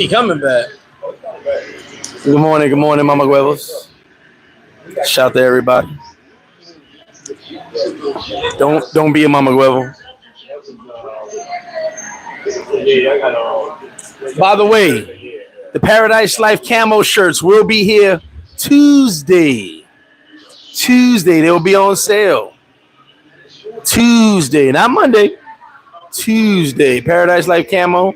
He coming back. Good morning, Mama Huevos. Shout out to everybody. Don't be a Mama Huevo. By the way, the Paradise Life camo shirts will be here Tuesday. They will be on sale. Tuesday, not Monday. Tuesday, Paradise Life camo.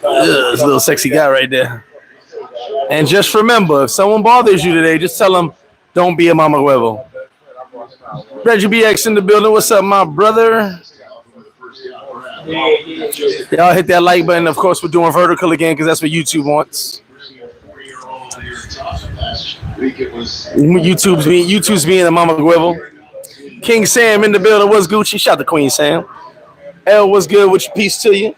This little sexy guy right there. And just remember, if someone bothers you today, just tell them, don't be a Mama Huevo. Reggie BX in the building. What's up, my brother? Y'all hit that like button. Of course, we're doing vertical again because that's what YouTube wants. YouTube's being a Mama Huevo. King Sam in the building. What's Gucci? Shout out to Queen Sam. L, what's good? Which peace to you?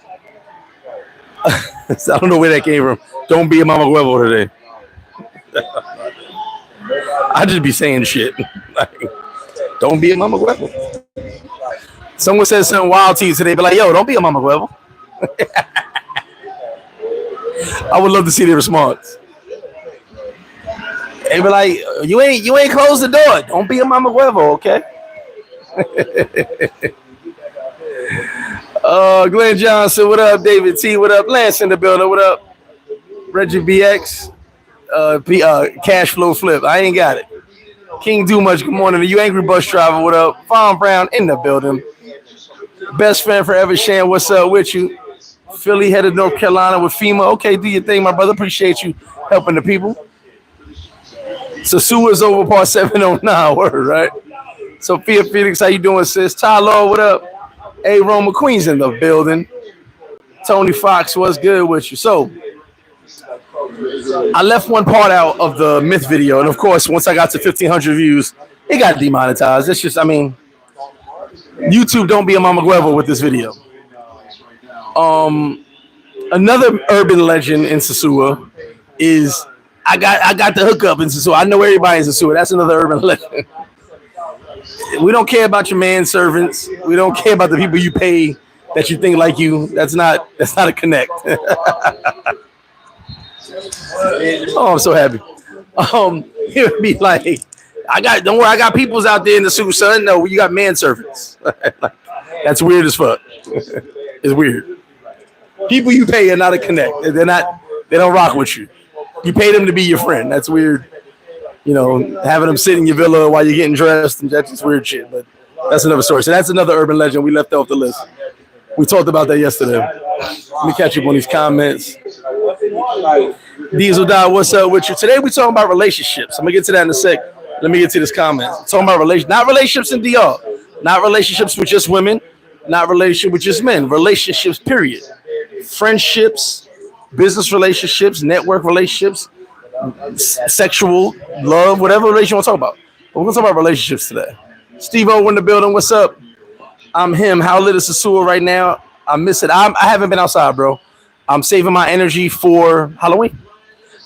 I don't know where that came from. Don't be a Mama Huevo today. I just be saying shit. Don't be a Mama Huevo. Someone said something wild to you today, but like, yo, don't be a Mama Huevo. I would love to see their response. They be like, you ain't closed the door. Don't be a Mama Huevo, okay? Glenn Johnson, what up? David T, what up? Lance in the building, what up? Reggie BX, Cash Flow Flip. I ain't got it. King Do Much, good morning. You angry bus driver, what up? Farm Brown in the building. Best friend forever, Shan, what's up with you? Philly headed North Carolina with FEMA. Okay, do your thing, my brother. Appreciate you helping the people. Sosua's over part 709, word, right? Sophia Felix, how you doing, sis? Tyler, what up? Hey, Roma Queen's in the building. Tony Fox, what's good with you? So, I left one part out of the myth video, and of course, once I got to 1,500 views, it got demonetized. It's just, I mean, YouTube don't be a Mama Huevo with this video. Another urban legend in Sosua is I got the hookup in Sosua. I know everybody in Sosua. That's another urban legend. We don't care about your manservants. We don't care about the people you pay that you think like you. That's not a connect. Oh, I'm so happy. It would be like, don't worry, I got peoples out there in the suit, son. No, you got manservants. That's weird as fuck. It's weird. People you pay are not a connect. They don't rock with you. You pay them to be your friend. That's weird. You know, having them sit in your villa while you're getting dressed, and that's just weird shit. But that's another story. So that's another urban legend we left off the list. We talked about that yesterday. Let me catch up on these comments. Diesel Dot, what's up with you? Today we talking about relationships. I'm gonna get to that in a sec. Let me get to this comment. Talking about not relationships in DR, not relationships with just women, not relationship with just men. Relationships, period. Friendships, business relationships, network relationships, sexual, love, whatever relationship you want to talk about. But we're gonna talk about relationships today. Steve O in the building. What's up? I'm him. How lit is Sosua right now? I miss it. I haven't been outside, bro. I'm saving my energy for Halloween.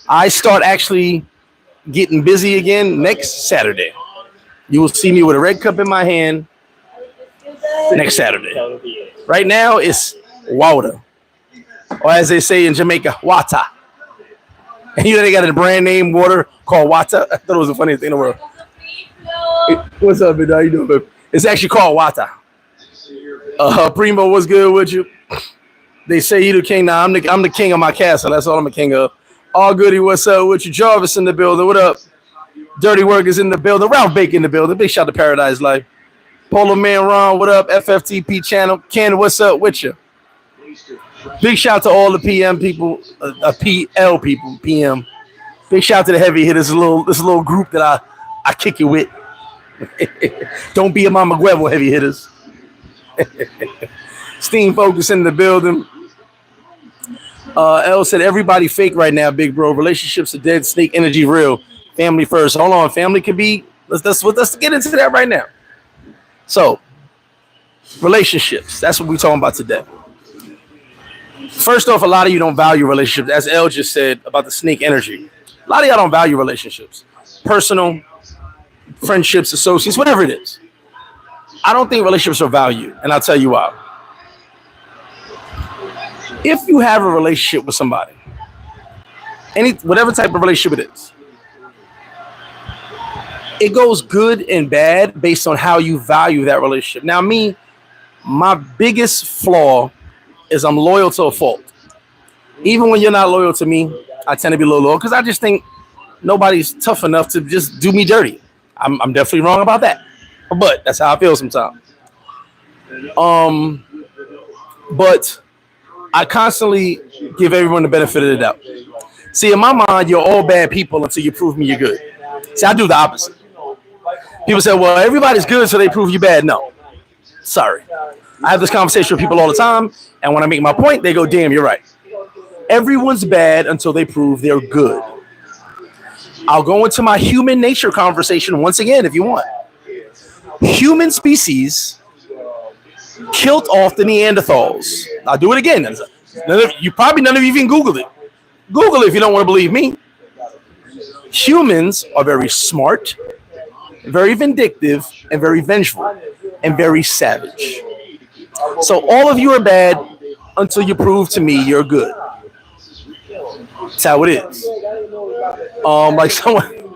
I start actually getting busy again next Saturday. You will see me with a red cup in my hand next Saturday. Right now, it's water. Or as they say in Jamaica, water. And you know they got a brand name water called water. I thought it was the funniest thing in the world. What's up, man? How you doing, babe? It's actually called water. Primo, what's good with you? They say you the king. Now I'm the king of my castle. That's all I'm a king of. All goody, what's up with you? Jarvis in the building. What up? Dirty Workers in the building. Ralph Bacon in the building. Big shout to Paradise Life. Polo Man Ron, what up? FFTP channel. Ken, what's up with you? Big shout to all the PM people, PL people, PM. Big shout to the heavy hitters. This little group that I kick it with. Don't be a Mama Huevo, heavy hitters. Steam Focus in the building. L said everybody fake right now, big bro. Relationships are dead. Snake energy real. Family first. Hold on, family can be. Let's get into that right now. So, relationships. That's what we're talking about today. First off, a lot of you don't value relationships, as L just said about the snake energy. A lot of y'all don't value relationships, personal, friendships, associates, whatever it is. I don't think relationships are valued, and I'll tell you why. If you have a relationship with somebody, whatever type of relationship it is, it goes good and bad based on how you value that relationship. Now, my biggest flaw is I'm loyal to a fault. Even when you're not loyal to me, I tend to be a little loyal because I just think nobody's tough enough to just do me dirty. I'm definitely wrong about that, but that's how I feel sometimes. But I constantly give everyone the benefit of the doubt. See, in my mind, you're all bad people until you prove me you're good. See, I do the opposite. People say, well, everybody's good, so they prove you bad. No. Sorry. I have this conversation with people all the time, and when I make my point, they go, damn, you're right. Everyone's bad until they prove they're good. I'll go into my human nature conversation once again if you want. Human species killed off the Neanderthals. I'll do it again. None of you even Googled it. Google it if you don't want to believe me. Humans are very smart, very vindictive, and very vengeful, and very savage. So all of you are bad until you prove to me you're good. That's how it is. Like someone,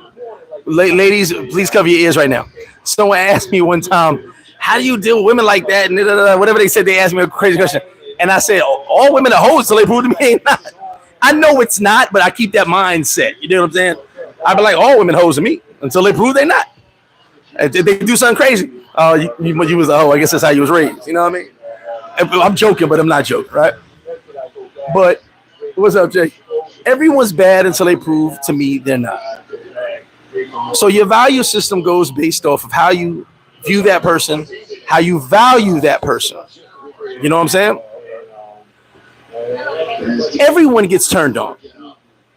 ladies, please cover your ears right now. Someone asked me one time, how do you deal with women like that? And whatever they said, they asked me a crazy question. And I said, all women are hoes until they prove to me ain't not. I know it's not, but I keep that mindset. You know what I'm saying? I be like, all women hoes to me until they prove they're not. If they do something crazy, you was a hoe. I guess that's how you was raised. You know what I mean? I'm joking, but I'm not joking, right? But what's up, Jay? Everyone's bad until they prove to me they're not. So your value system goes based off of how you view that person, how you value that person. You know what I'm saying? Everyone gets turned on.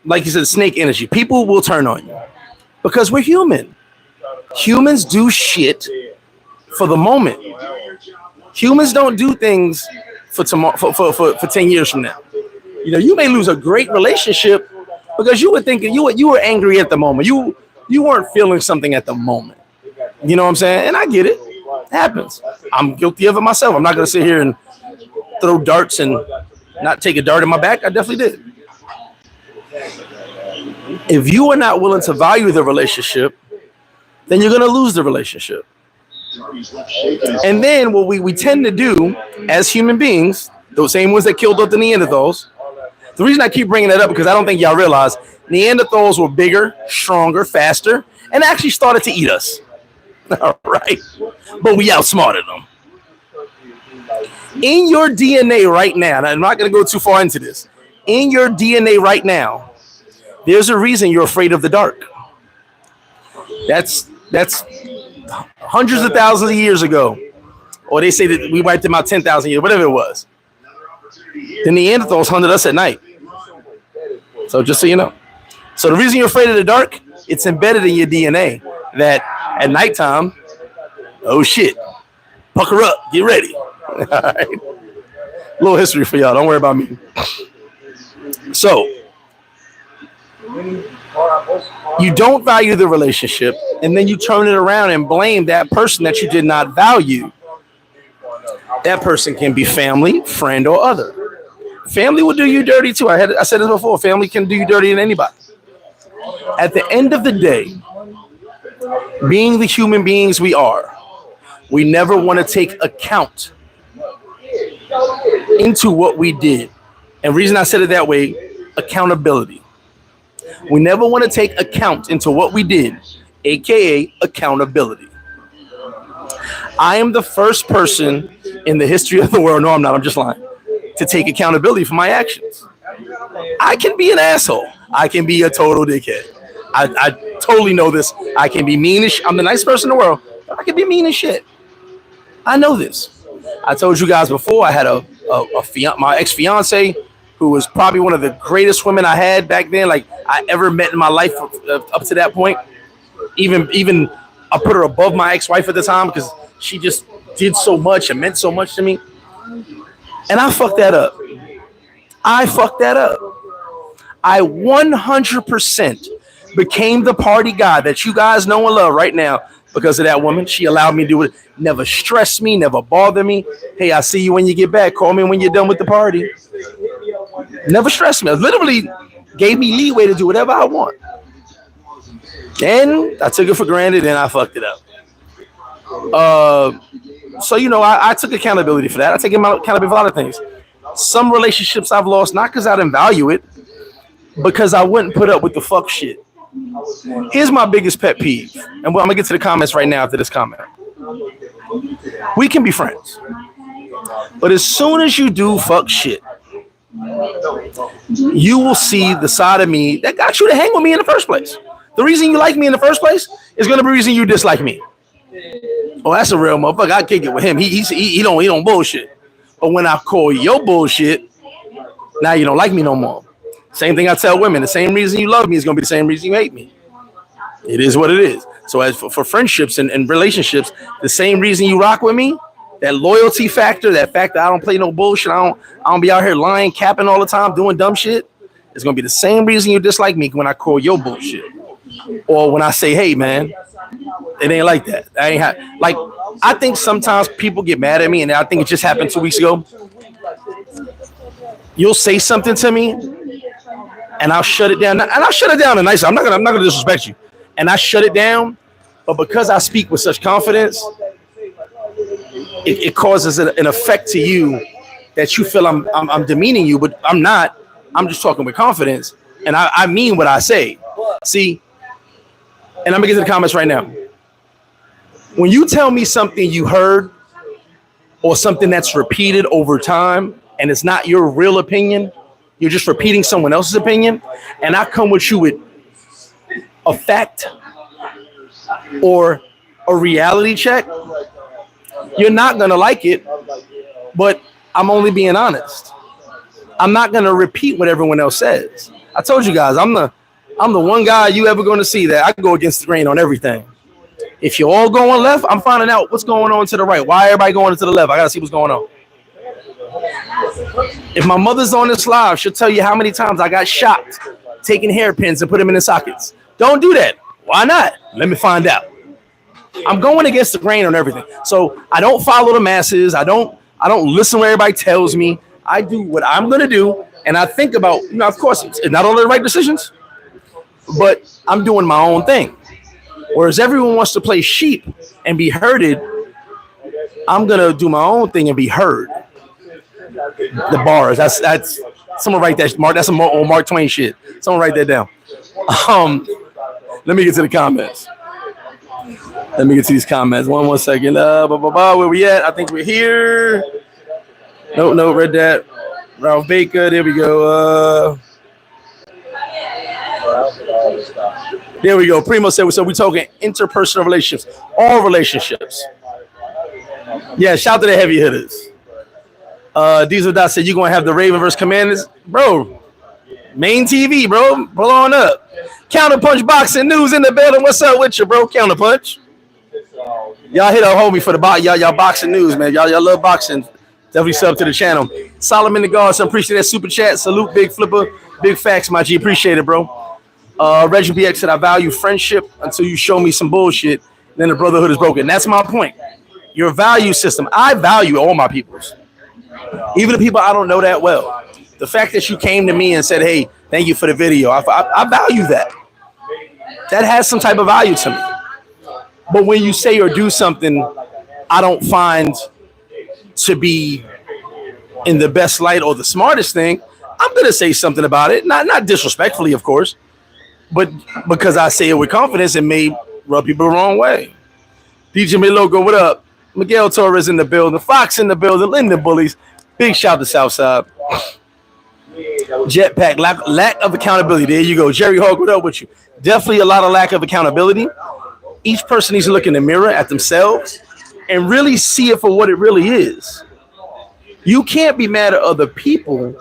Like you said, snake energy. People will turn on you because we're human. Humans do shit for the moment. Humans don't do things for tomorrow, for 10 years from now. You know, you may lose a great relationship because you were thinking you were angry at the moment. You weren't feeling something at the moment. You know what I'm saying? And I get it. It happens. I'm guilty of it myself. I'm not going to sit here and throw darts and not take a dart in my back. I definitely did. If you are not willing to value the relationship, then you're going to lose the relationship. And then what we tend to do as human beings, those same ones that killed off the Neanderthals, the reason I keep bringing that up because I don't think y'all realize Neanderthals were bigger, stronger, faster, and actually started to eat us. All right. But we outsmarted them. In your DNA right now, and I'm not going to go too far into this, in your DNA right now, there's a reason you're afraid of the dark. That's hundreds of thousands of years ago. Or they say that we wiped them out 10,000 years, whatever it was. The Neanderthals hunted us at night. So just so you know. So the reason you're afraid of the dark, it's embedded in your DNA that at nighttime, oh shit, pucker up, get ready. All right. A little history for y'all. Don't worry about me. So you don't value the relationship, and then you turn it around and blame that person that you did not value. That person can be family, friend, or other. Family will do you dirty too. I said this before. Family can do you dirty than anybody. At the end of the day, being the human beings we are, we never want to take account into what we did. And the reason I said it that way, accountability. We never want to take account into what we did, aka accountability. I am the first person in the history of the world, no I'm not, I'm just lying, to take accountability for my actions. I can be an asshole. I can be a total dickhead. I totally know this. I can be meanish. I'm the nicest person in the world. I can be mean as shit. I know this. I told you guys before I had my ex-fiance who was probably one of the greatest women I had back then, like I ever met in my life up to that point. Even I put her above my ex-wife at the time because she just did so much and meant so much to me. And I fucked that up. I 100% became the party guy that you guys know and love right now because of that woman. She allowed me to do it. Never stressed me, never bothered me. Hey, I see you when you get back. Call me when you're done with the party. Never stressed me. It literally gave me leeway to do whatever I want. And I took it for granted and I fucked it up. So, I took accountability for that. I take accountability for a lot of things. Some relationships I've lost, not because I didn't value it, because I wouldn't put up with the fuck shit. Here's my biggest pet peeve. And I'm going to get to the comments right now after this comment. We can be friends. But as soon as you do fuck shit, you will see the side of me that got you to hang with me in the first place. The reason you like me in the first place is going to be the reason you dislike me. Oh, that's a real motherfucker. I kick it with him. He don't bullshit. But when I call your bullshit, now you don't like me no more. Same thing I tell women. The same reason you love me is going to be the same reason you hate me. It is what it is. So as for friendships and relationships, the same reason you rock with me, that loyalty factor, that fact that I don't play no bullshit, I don't be out here lying, capping all the time, doing dumb shit, it's going to be the same reason you dislike me when I call your bullshit. Or when I say, hey, man, it ain't like that. I think sometimes people get mad at me, and I think it just happened 2 weeks ago. You'll say something to me, and I'll shut it down. And I'll shut it down nice. I'm not gonna disrespect you. And I shut it down, but because I speak with such confidence, it causes an effect to you that you feel I'm demeaning you, but I'm not. I'm just talking with confidence, and I mean what I say. See, and I'm gonna get to the comments right now. When you tell me something you heard or something that's repeated over time and it's not your real opinion, you're just repeating someone else's opinion, and I come with you with a fact or a reality check, you're not going to like it, but I'm only being honest. I'm not going to repeat what everyone else says. I told you guys, I'm the one guy you ever going to see that I can go against the grain on everything. If you're all going left, I'm finding out what's going on to the right. Why everybody going to the left? I got to see what's going on. If my mother's on this live, she'll tell you how many times I got shocked taking hairpins and put them in the sockets. Don't do that. Why not? Let me find out. I'm going against the grain on everything. So I don't follow the masses. I don't listen what everybody tells me. I do what I'm going to do. And I think about, of course, it's not all the right decisions, but I'm doing my own thing. Whereas everyone wants to play sheep and be herded, I'm going to do my own thing and be heard. The bars. That's someone write that. Mark. That's some old Mark Twain shit. Someone write that down. Let me get to the comments. Let me get to these comments. One second. Where we at? I think we're here. No, read that. Ralph Baker. There we go. There we go. Primo said, so we're talking interpersonal relationships. All relationships. Yeah, shout to the heavy hitters. Diesel Dot said, you're going to have the Raven versus Commanders? Bro, main TV, bro. Pull on up. Counterpunch Boxing News in the building. What's up with you, bro? Counterpunch. Y'all hit up homie for the y'all boxing news, man. Y'all love boxing. Definitely sub to the channel. Solomon the Guards, I appreciate that super chat. Salute, Big Flipper. Big facts, my G. Appreciate it, bro. Reggie BX said, I value friendship until you show me some bullshit. Then the brotherhood is broken. That's my point. Your value system. I value all my peoples. Even the people I don't know that well. The fact that you came to me and said, hey, thank you for the video. I value that. That has some type of value to me. But when you say or do something I don't find to be in the best light or the smartest thing, I'm going to say something about it. Not disrespectfully, of course, but because I say it with confidence, it may rub people the wrong way. DJ Milogo, what up? Miguel Torres in the building. Fox in the building. Linden Bullies. Big shout to Southside. Jetpack, lack of accountability. There you go. Jerry Hawk, what up with you? Definitely a lot of lack of accountability. Each person needs to look in the mirror at themselves and really see it for what it really is. You can't be mad at other people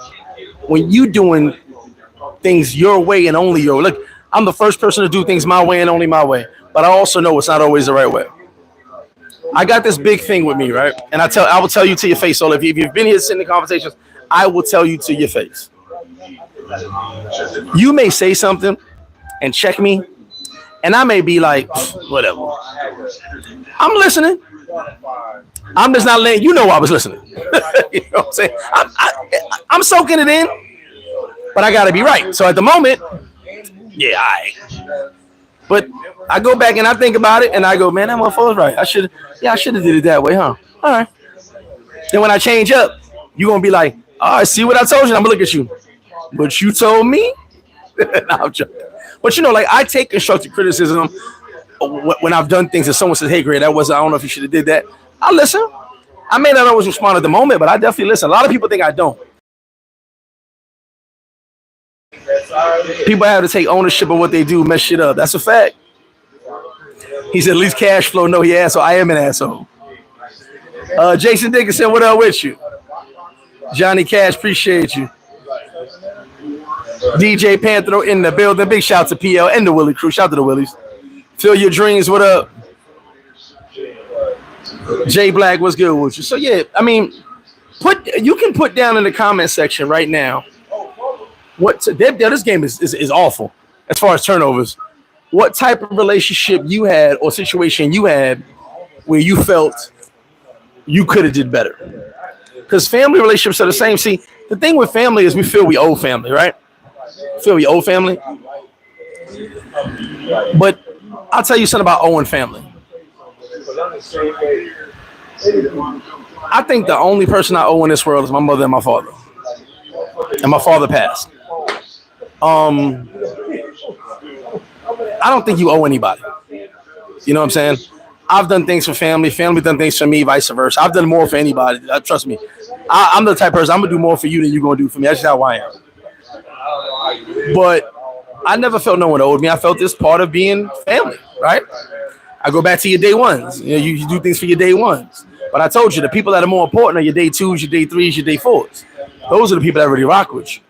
when you doing things your way and only your way. Look, I'm the first person to do things my way and only my way, but I also know it's not always the right way. I got this big thing with me, right? And I will tell you to your face. So if you've been here sitting in conversations, I will tell you to your face. You may say something and check me, and I may be like, whatever. I'm listening. I'm just not letting you know I was listening. You know what I'm saying? I'm soaking it in. but I got to be right. So at the moment, yeah, but I go back and I think about it and I go, man, that motherfucker was right. I should have did it that way, huh? All right. Then when I change up, you're going to be like, all right, see what I told you? I'm going to look at you. But you told me? Nah, I'm joking. But, like, I take constructive criticism when I've done things that someone says, hey, Greg, I don't know if you should have did that. I listen. I may not always respond at the moment, but I definitely listen. A lot of people think I don't. People have to take ownership of what they do, mess shit up. That's a fact. He said, at least cash flow. No, he asshole. I am an asshole. Jason Dickinson, what up with you? Johnny Cash, appreciate you. DJ Panthro in the building. Big shout to PL and the Willie crew. Shout to the Willies. Feel your dreams. What up? Jay Black, what's good with you? So yeah, I mean, you can put down in the comment section right now this game is awful as far as turnovers. What type of relationship you had or situation you had where you felt you could have did better? Because family relationships are the same. See, the thing with family is we feel we owe family, right? Feel we owe family. But I'll tell you something about owing family. I think the only person I owe in this world is my mother and my father. And my father passed. I don't think you owe anybody. You know what I'm saying? I've done things for family. Family done things for me, vice versa. I've done more for anybody. Trust me. I'm the type of person, I'm going to do more for you than you're going to do for me. That's just how I am. But I never felt no one owed me. I felt this part of being family, right? I go back to your day ones. You do things for your day ones. But I told you, the people that are more important are your day twos, your day threes, your day fours. Those are the people that really rock with you.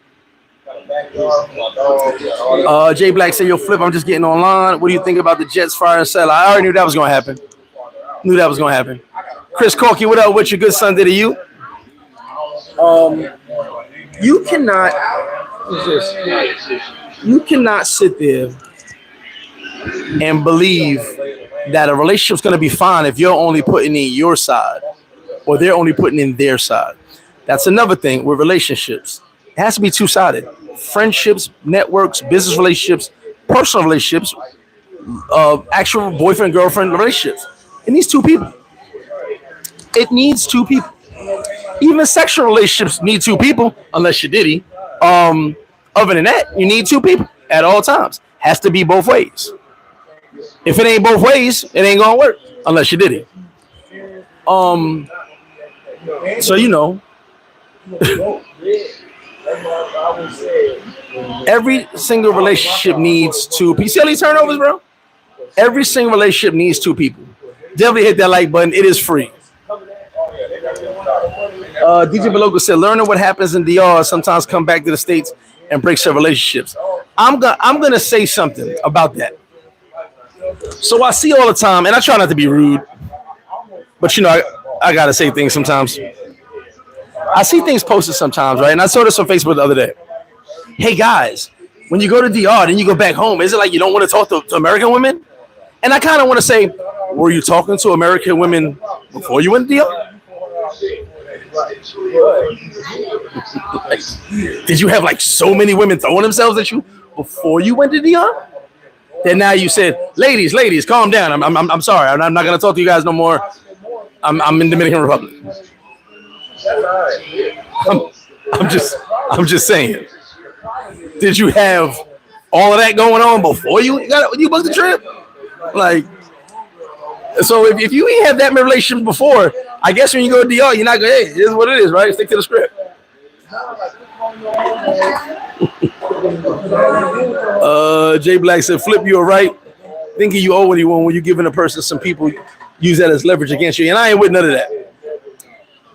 Jay Black said, yo, Flip, I'm just getting online. What do you think about the Jets fire and sell? I already knew that was going to happen. Chris Corky, what up with you? Good Sunday to you. You cannot sit there and believe that a relationship's going to be fine if you're only putting in your side or they're only putting in their side. That's another thing with relationships. It has to be two-sided. Friendships, networks, business relationships, personal relationships, actual boyfriend-girlfriend relationships. It needs two people. Even sexual relationships need two people, unless you're Diddy. Other than that, you need two people at all times. Has to be both ways. If it ain't both ways, it ain't gonna work unless you did it. So every single relationship needs two people. You see all these turnovers, bro? Every single relationship needs two people. Definitely hit that like button. It is free. DJ Beloga said, learning what happens in DR sometimes come back to the States and breaks their relationships. I'm gonna say something about that. So I see all the time, and I try not to be rude, but I gotta say things sometimes. I see things posted sometimes, right? And I saw this on Facebook the other day. Hey guys, when you go to DR, then you go back home, is it like you don't want to talk to American women? And I kind of want to say, were you talking to American women before you went to DR? Did you have like so many women throwing themselves at you before you went to DR? Then now you said, ladies, calm down. I'm sorry. I'm not gonna talk to you guys no more. I'm in Dominican Republic. I'm just saying. Did you have all of that going on before you booked the trip? Like, so if you ain't had that many relationships before, I guess when you go to DR, you're not going, hey, it is what it is, right? Stick to the script. Jay Black said, Flip, you were right. Thinking you owe anyone when you're giving a person some people use that as leverage against you. And I ain't with none of that.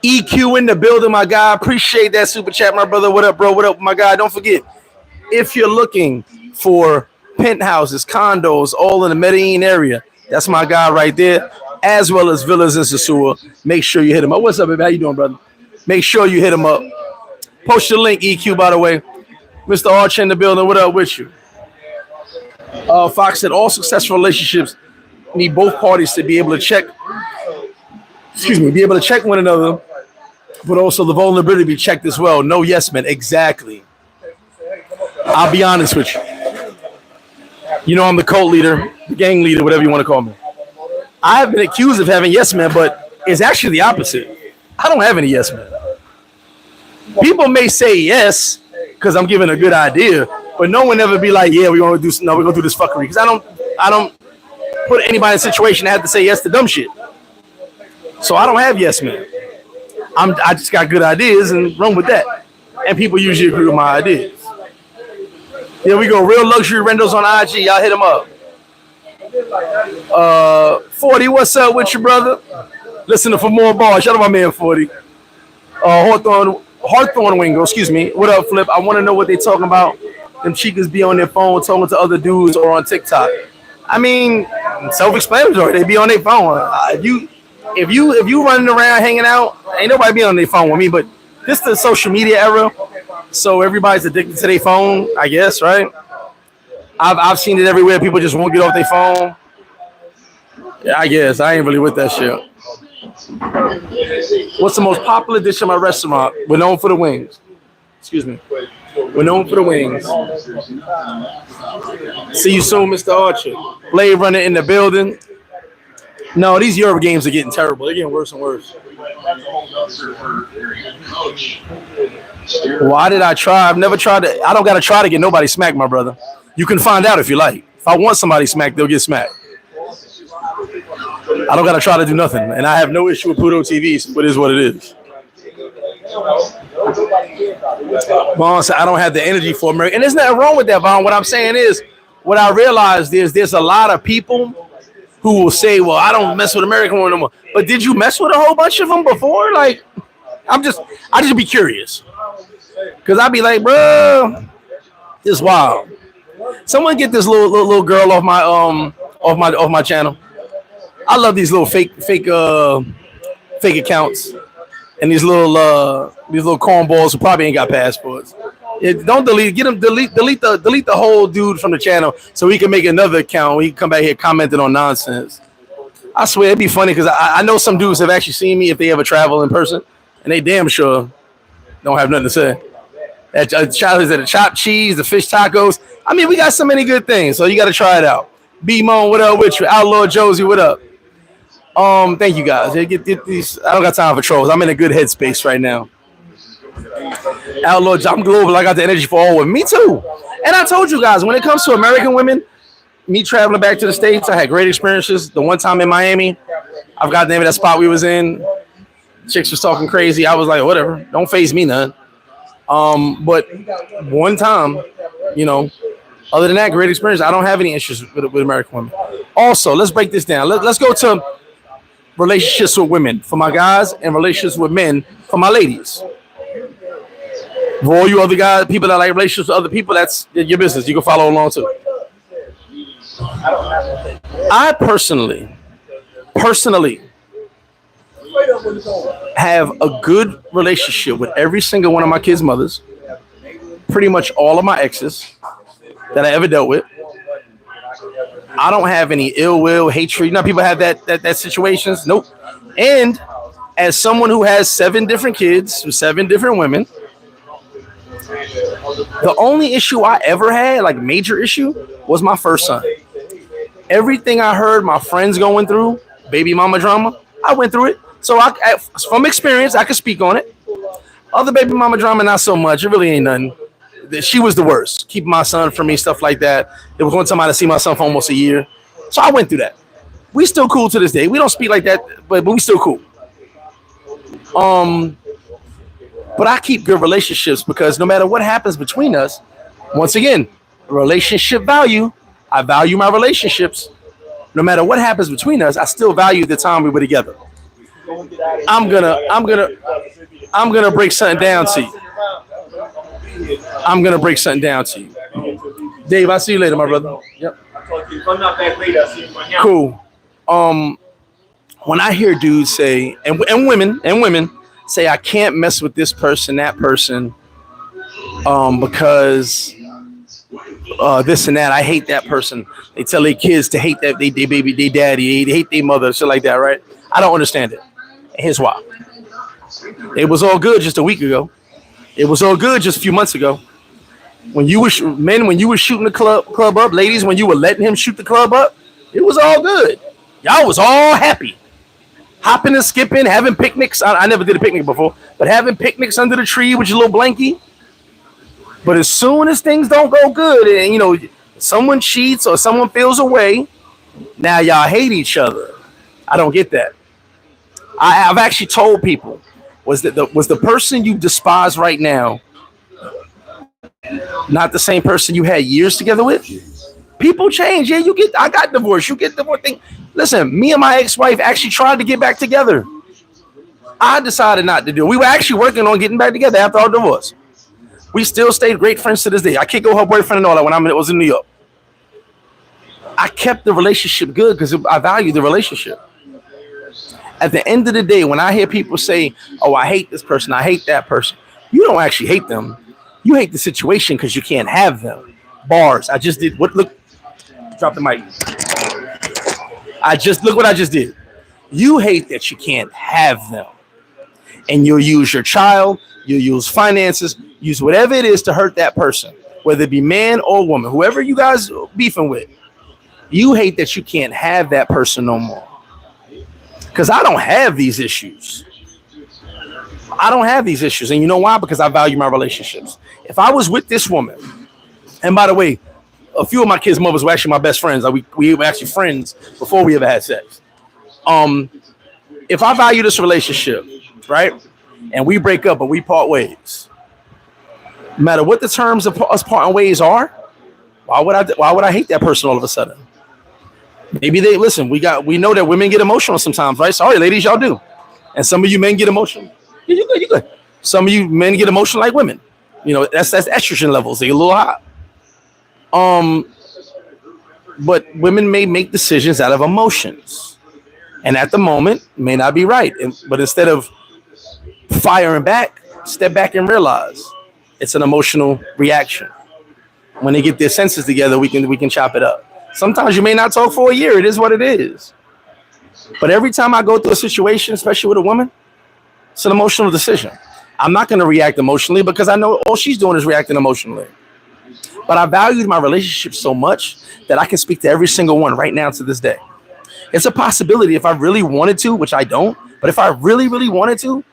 EQ in the building, my guy. Appreciate that super chat, my brother. What up, bro? What up, my guy? Don't forget, if you're looking for penthouses, condos, all in the Medellin area, that's my guy right there, as well as villas in Sosua. Make sure you hit him up. What's up, baby? How you doing, brother? Make sure you hit him up. Post your link, EQ, by the way. Mr. Archer in the building. What up with you? Fox said all successful relationships need both parties to be able to check one another, but also the vulnerability be checked as well. No yes men. Exactly. I'll be honest with you. You know, I'm the cult leader, the gang leader, whatever you want to call me. I have been accused of having yes men, but it's actually the opposite. I don't have any yes men. People may say yes because I'm giving a good idea, but no one ever be like, yeah, we're gonna do this fuckery, because I don't put anybody in a situation that have to say yes to dumb shit. So I don't have yes men. I just got good ideas and run with that, and people usually agree with my ideas. Here we go, real luxury rentals on IG. Y'all hit them up. 40, what's up with you, brother? Listening for more bars. Shout out my man 40. Hawthorne Wingo, excuse me. What up, Flip? I want to know what they talking about. Them chicas be on their phone talking to other dudes or on TikTok. I mean, self-explanatory. They be on their phone. If you running around hanging out, ain't nobody be on their phone with me. But this the social media era, so everybody's addicted to their phone, I guess, right? I've seen it everywhere. People just won't get off their phone. Yeah, I guess I ain't really with that shit. What's the most popular dish in my restaurant? We're known for the wings. Excuse me. We're known for the wings. See you soon, Mr. Archer. Blade Runner in the building. No, these Europe games are getting terrible. They're getting worse and worse. Why did I try? I've never tried to. I don't got to try to get nobody smacked, my brother. You can find out if you like. If I want somebody smacked, they'll get smacked. I don't got to try to do nothing. And I have no issue with Puerto TVs, but it is what it is. Vaughn said, I don't have the energy for America. And there's nothing wrong with that, Vaughn. What I'm saying is, what I realized is there's a lot of people who will say, well, I don't mess with American women no more. But did you mess with a whole bunch of them before? Like, I just be curious. Because I'd be like, bro, this is wild. Someone get this little girl off my channel. I love these little fake accounts and these little cornballs who probably ain't got passports. Don't delete. Get them delete the whole dude from the channel so we can make another account. We can come back here commenting on nonsense. I swear it'd be funny because I know some dudes have actually seen me if they ever travel in person, and they damn sure don't have nothing to say. That the chopped cheese, the fish tacos. I mean, we got so many good things, so you got to try it out. B-Mon, what up with you? Outlaw Josie, what up? Thank you guys. Get these. I don't got time for trolls. I'm in a good headspace right now. Outlaw, I'm global. I got the energy for all women. Me too. And I told you guys, when it comes to American women, me traveling back to the States, I had great experiences. The one time in Miami, I forgot the name of that spot we was in. Chicks was talking crazy. I was like, whatever. Don't faze me none. But one time, you know, other than that, great experience. I don't have any issues with American women. Also, let's break this down. Let's go to relationships with women for my guys and relationships with men for my ladies. For all you other guys, people that like relationships with other people, that's your business. You can follow along too. I personally have a good relationship with every single one of my kids' mothers, pretty much all of my exes that I ever dealt with. I don't have any ill will, hatred. You know, people have that situations. Nope. And as someone who has 7 different kids with 7 different women, the only issue I ever had, like major issue, was my first son. Everything I heard my friends going through, baby mama drama, I went through it. So from experience, I could speak on it. Other baby mama drama, not so much. It really ain't nothing. She was the worst, keeping my son from me, stuff like that. It was one time I had to see my son for almost a year. So I went through that. We still cool to this day. We don't speak like that, but we still cool. But I keep good relationships because no matter what happens between us, once again, relationship value. I value my relationships. No matter what happens between us, I still value the time we were together. I'm gonna break something down to you. Dave, I'll see you later, my brother. Yep. Cool. When I hear dudes say, and women say, I can't mess with this person, that person, because this and that. I hate that person. They tell their kids to hate that they baby, they daddy, they hate their mother, shit like that, right? I don't understand it. And here's why. It was all good just a week ago. It was all good just a few months ago. When you were men, when you were shooting the club up, ladies, when you were letting him shoot the club up, it was all good. Y'all was all happy, hopping and skipping, having picnics. I never did a picnic before, but having picnics under the tree with your little blankie. But as soon as things don't go good, and someone cheats or someone feels away, now y'all hate each other. I don't get that. I've actually told people, was the person you despise right now not the same person you had years together with? People change. Yeah, I got divorced. You get divorced. Listen, me and my ex-wife actually tried to get back together. I decided not to do it. We were actually working on getting back together after our divorce. We still stayed great friends to this day. I kick her boyfriend and all that when I was in New York. I kept the relationship good because I value the relationship. At the end of the day, when I hear people say, oh, I hate this person, I hate that person, you don't actually hate them. You hate the situation because you can't have them. Bars. I just did what? Look, drop the mic. Look what I just did. You hate that you can't have them. And you'll use your child, you'll use finances, use whatever it is to hurt that person, whether it be man or woman, whoever you guys beefing with. You hate that you can't have that person no more. Because I don't have these issues. I don't have these issues. And you know why? Because I value my relationships. If I was with this woman, and by the way, a few of my kids' mothers were actually my best friends. We were actually friends before we ever had sex. If I value this relationship, right, and we break up and we part ways, no matter what the terms of us parting ways are, why would I hate that person all of a sudden? Maybe we know that women get emotional sometimes, right? Sorry, ladies, y'all do. And some of you men get emotional. Yeah, you good. Some of you men get emotional like women. That's estrogen levels. They get a little hot. But women may make decisions out of emotions. And at the moment, may not be right. But instead of firing back, step back and realize it's an emotional reaction. When they get their senses together, we can chop it up. Sometimes you may not talk for a year. It is what it is. But every time I go through a situation, especially with a woman, it's an emotional decision. I'm not going to react emotionally because I know all she's doing is reacting emotionally. But I valued my relationship so much that I can speak to every single one right now to this day. It's a possibility if I really wanted to, which I don't, but if I really, really wanted to,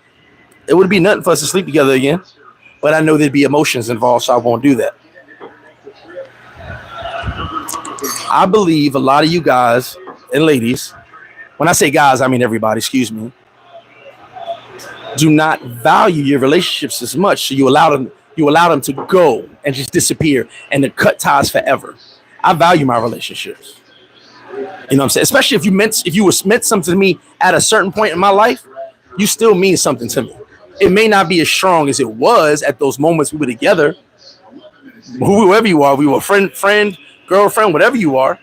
it would be nothing for us to sleep together again. But I know there'd be emotions involved, so I won't do that. I believe a lot of you guys and ladies, when I say guys, I mean everybody, excuse me, do not value your relationships as much, so you allow them to go and just disappear and to cut ties forever. I value my relationships. You know what I'm saying? Especially if you meant something to me at a certain point in my life, you still mean something to me. It may not be as strong as it was at those moments we were together. Whoever you are, we were friend, girlfriend, whatever you are.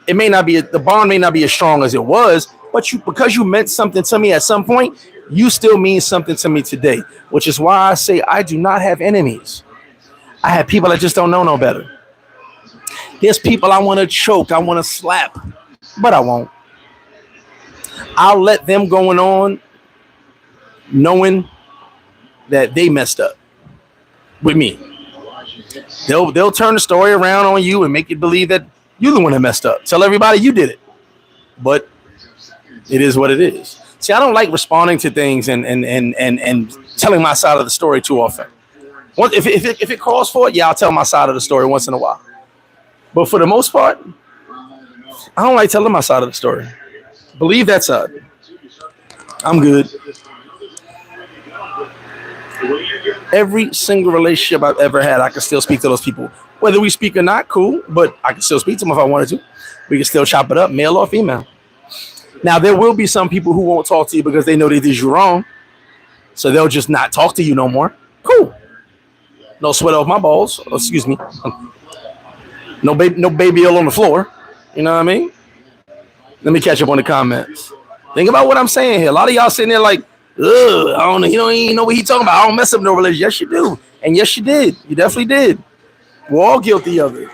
The bond may not be as strong as it was, but because you meant something to me at some point, you still mean something to me today, which is why I say I do not have enemies. I have people that just don't know no better. There's people I want to choke, I want to slap, but I won't. I'll let them going on knowing that they messed up with me. They'll turn the story around on you and make you believe that you're the one that messed up. Tell everybody you did it. But it is what it is. See, I don't like responding to things and telling my side of the story too often. If it calls for it, yeah, I'll tell my side of the story once in a while. But for the most part, I don't like telling my side of the story. Believe that side. I'm good. Every single relationship I've ever had, I can still speak to those people. Whether we speak or not, cool, but I can still speak to them if I wanted to. We can still chop it up, male or female. Now, there will be some people who won't talk to you because they know they did you wrong. So they'll just not talk to you no more. Cool. No sweat off my balls. Oh, excuse me. No baby oil on the floor. You know what I mean? Let me catch up on the comments. Think about what I'm saying here. A lot of y'all sitting there like, ugh, I don't know. You don't even know what he's talking about. I don't mess up no relationship. Yes, you do. And yes, you did. You definitely did. We're all guilty of it.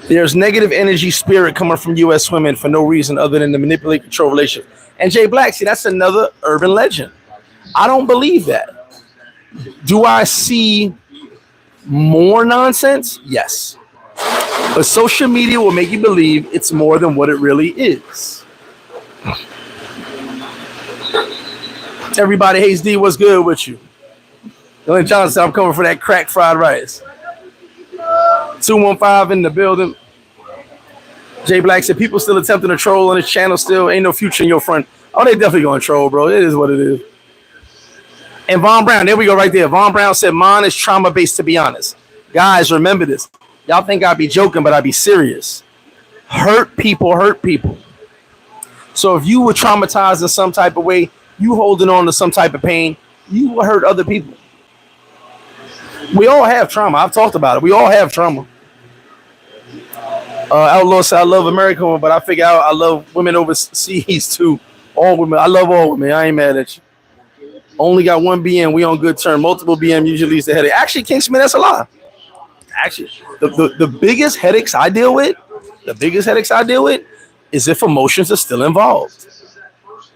There's negative energy spirit coming from U.S. women for no reason other than to manipulate, control relationship. And Jay Black, see, that's another urban legend. I don't believe that. Do I see more nonsense? Yes. But social media will make you believe it's more than what it really is. Everybody hates D. What's good with you? Dylan Johnson, I'm coming for that crack fried rice. 215 in the building. Jay Black said, people still attempting to troll on this channel still. Ain't no future in your front. Oh, they definitely going to troll, bro. It is what it is. And Von Brown, there we go right there. Von Brown said, mine is trauma-based, to be honest. Guys, remember this. Y'all think I'd be joking, but I'd be serious. Hurt people hurt people. So if you were traumatized in some type of way, you holding on to some type of pain, you will hurt other people. We all have trauma. I've talked about it. We all have trauma. Outlaw said, I love American, but I figure out I love women overseas too. All women. I love all women. I ain't mad at you. Only got one BM. We on good term. Multiple BM usually leads to headache. Actually, King Smith, that's a lie. Actually, the biggest headaches I deal with, is if emotions are still involved.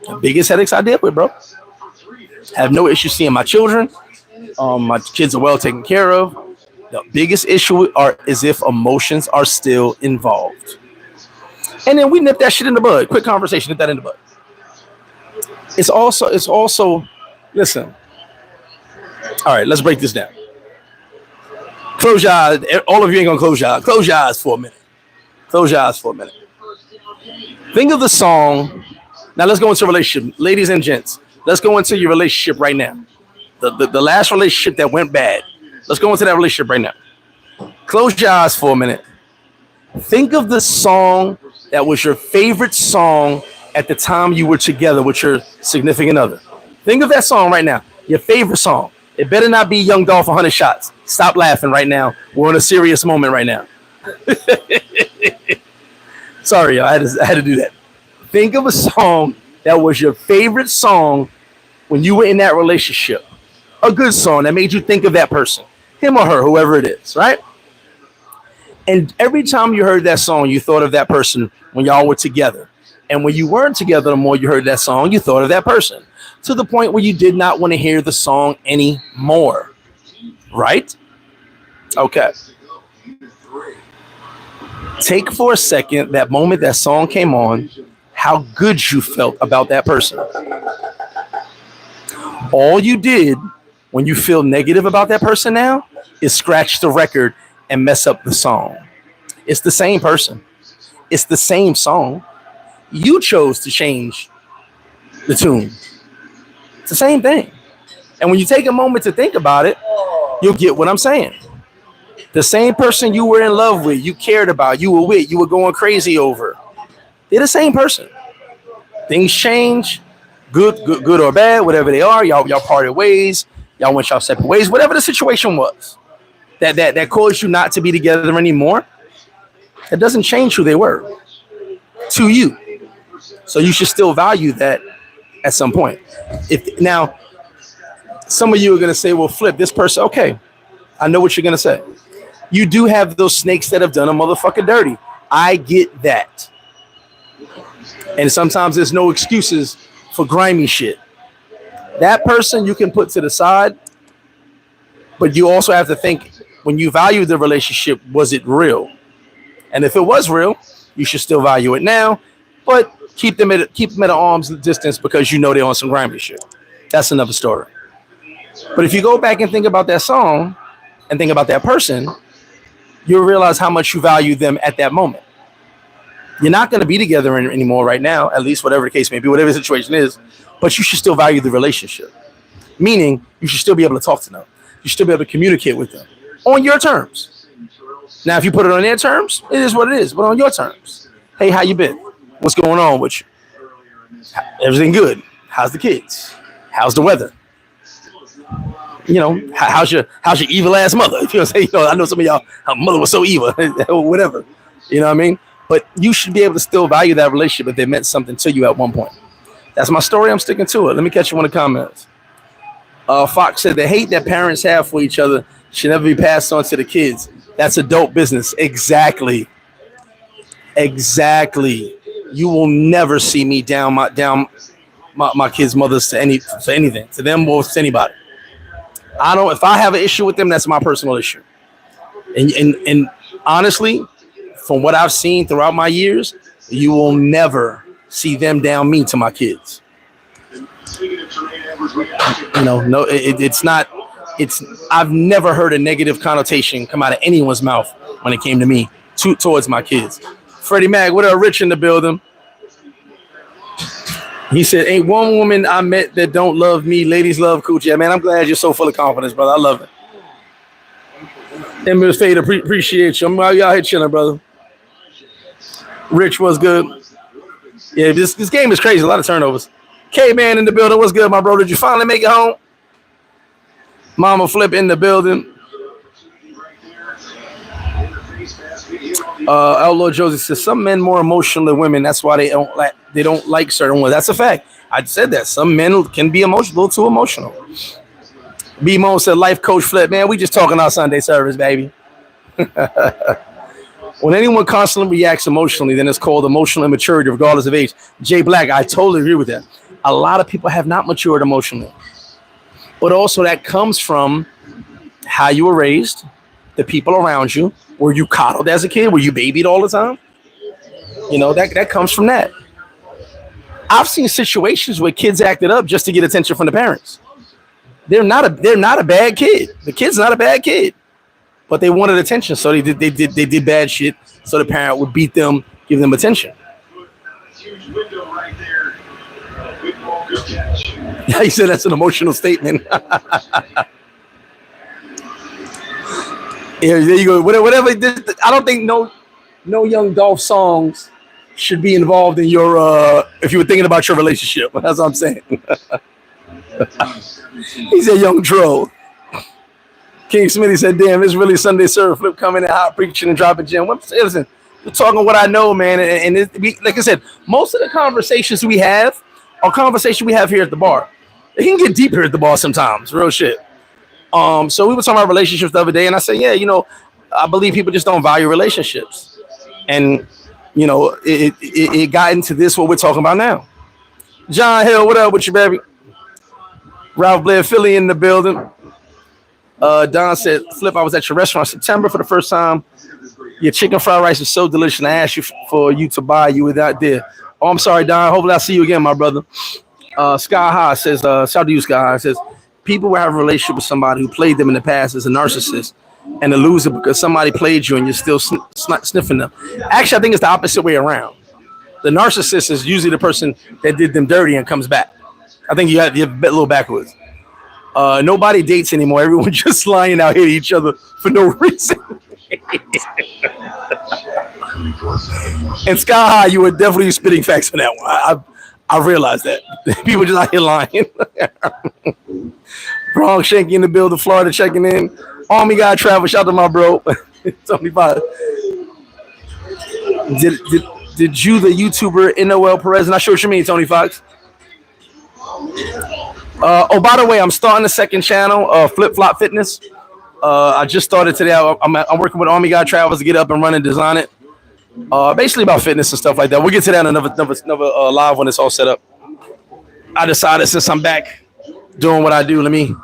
The biggest headaches I deal with, bro. I have no issue seeing my children. My kids are well taken care of. The biggest issue is if emotions are still involved. And then we nip that shit in the bud. Quick conversation, nip that in the bud. It's also, listen. All right, let's break this down. Close your eyes. All of you ain't gonna close your eyes. Close your eyes for a minute. Think of the song. Now let's go into a relationship. Ladies and gents, let's go into your relationship right now. The last relationship that went bad. Let's go into that relationship right now. Close your eyes for a minute. Think of the song that was your favorite song at the time you were together with your significant other. Think of that song right now. Your favorite song. It better not be Young Dolph 100 Shots. Stop laughing right now. We're in a serious moment right now. Sorry, y'all. I had to do that. Think of a song that was your favorite song when you were in that relationship. A good song that made you think of that person. Him or her, whoever it is, right? And every time you heard that song, you thought of that person when y'all were together. And when you weren't together the more you heard that song, you thought of that person. To the point where you did not want to hear the song anymore. Right? Okay. Take for a second that moment that song came on, how good you felt about that person. All you did when you feel negative about that person now is scratch the record and mess up the song. It's the same person. It's the same song. You chose to change the tune. It's the same thing. And when you take a moment to think about it, you'll get what I'm saying. The same person you were in love with, you cared about, you were going crazy over. They're the same person. Things change, good or bad, whatever they are. Y'all parted ways. Y'all went y'all separate ways. Whatever the situation was that caused you not to be together anymore, it doesn't change who they were to you. So you should still value that at some point. Now, some of you are going to say, well, Flip, this person, okay, I know what you're going to say. You do have those snakes that have done a motherfucker dirty. I get that. And sometimes there's no excuses for grimy shit. That person you can put to the side, but you also have to think, when you value the relationship, was it real? And if it was real, you should still value it now, but keep them at arm's distance because you know they're on some grimy shit. That's another story. But if you go back and think about that song and think about that person, you'll realize how much you value them at that moment. You're not going to be together anymore right now, at least whatever the case may be, whatever the situation is, but you should still value the relationship. Meaning, you should still be able to talk to them. You should still be able to communicate with them on your terms. Now, if you put it on their terms, it is what it is, but on your terms. Hey, how you been? What's going on with you? Everything good? How's the kids? How's the weather? You know, how's your evil ass mother? You know what I'm saying? You know, I know some of y'all, her mother was so evil, or whatever. You know what I mean? But you should be able to still value that relationship if they meant something to you at one point. That's my story. I'm sticking to it. Let me catch you in the comments. Fox said the hate that parents have for each other should never be passed on to the kids. That's adult business. Exactly. You will never see me down my kids' mothers to anything, to them or to anybody. If I have an issue with them, that's my personal issue. And honestly, from what I've seen throughout my years, you will never see them down me to my kids. No, it's not. I've never heard a negative connotation come out of anyone's mouth when it came to me towards my kids. Freddie Mac, what up? Rich in the building. He said, ain't one woman I met that don't love me. Ladies love coochie. Yeah, man, I'm glad you're so full of confidence, brother. I love it. Emirates Fade, appreciate you. I'm out here chilling, brother. Rich, what's good? Yeah, this game is crazy. A lot of turnovers. K-Man in the building. What's good, my bro? Did you finally make it home? Mama Flip in the building. Outlaw Josie says some men more emotional than women. That's why they don't like certain ones. That's a fact. I said that some men can be emotional, too emotional. B-Mo said, life coach Flip, man, we just talking our Sunday service, baby. When anyone constantly reacts emotionally, then it's called emotional immaturity, regardless of age. Jay Black, I totally agree with that. A lot of people have not matured emotionally. But also that comes from how you were raised, the people around you. Were you coddled as a kid? Were you babied all the time? That comes from that. I've seen situations where kids acted up just to get attention from the parents. They're not a bad kid. The kid's not a bad kid, but they wanted attention, so they did bad shit. So the parent would beat them, give them attention. He said that's an emotional statement. Yeah, there you go. Whatever. I don't think no Young Dolph songs should be involved in your if you were thinking about your relationship. That's what I'm saying. He's a young troll. King Smitty said, damn, it's really Sunday service. Flip coming in hot preaching and dropping gym. Listen, we're talking what I know, man. And like I said, most of the conversations we have are conversations we have here at the bar. It can get deeper at the bar sometimes. Real shit. So we were talking about relationships the other day, and I said, yeah, I believe people just don't value relationships. And, it got into this, what we're talking about now. John Hill, what up with you, baby? Ralph Blair, Philly in the building. Don said, Flip, I was at your restaurant in September for the first time. Your chicken fried rice is so delicious, and I asked you for you to buy. You were not there. Oh, I'm sorry, Don. Hopefully I'll see you again, my brother. Sky High says, shout out to you, Sky High, says, people will have a relationship with somebody who played them in the past as a narcissist and a loser because somebody played you and you're still sniffing them. Actually, I think it's the opposite way around. The narcissist is usually the person that did them dirty and comes back. I think you're a little backwards. Nobody dates anymore. Everyone's just lying out here to each other for no reason. And Sky High, you were definitely spitting facts on that one. I realized that. People just out here lying. Bronx Shanky in the building, Florida checking in. Army guy travel, shout out to my bro. Tony Five. Did you, the YouTuber NOL Perez? Not sure what you mean, Tony Fox. Oh, by the way, I'm starting a second channel, FlipFlop Fitness. I just started today. I'm working with Army Guy Travels to get up and run and design it. Basically about fitness and stuff like that. We'll get to that in another live when it's all set up. I decided since I'm back doing what I do, let me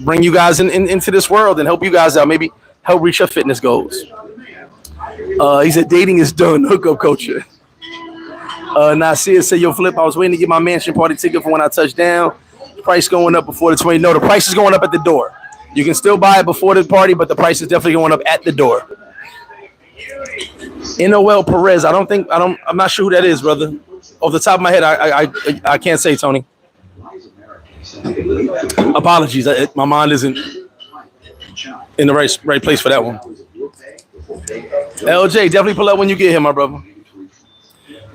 bring you guys into this world and help you guys out. Maybe help reach your fitness goals. He said dating is done. Hookup culture. Nasir said, yo, Flip, I was waiting to get my mansion party ticket for when I touch down. Price going up before the 20. No, the price is going up at the door. You can still buy it before the party, but the price is definitely going up at the door. NOL Perez, I'm not sure who that is, brother. Off the top of my head, I can't say, Tony. Apologies. My mind isn't in the right place for that one. LJ, definitely pull up when you get here, my brother.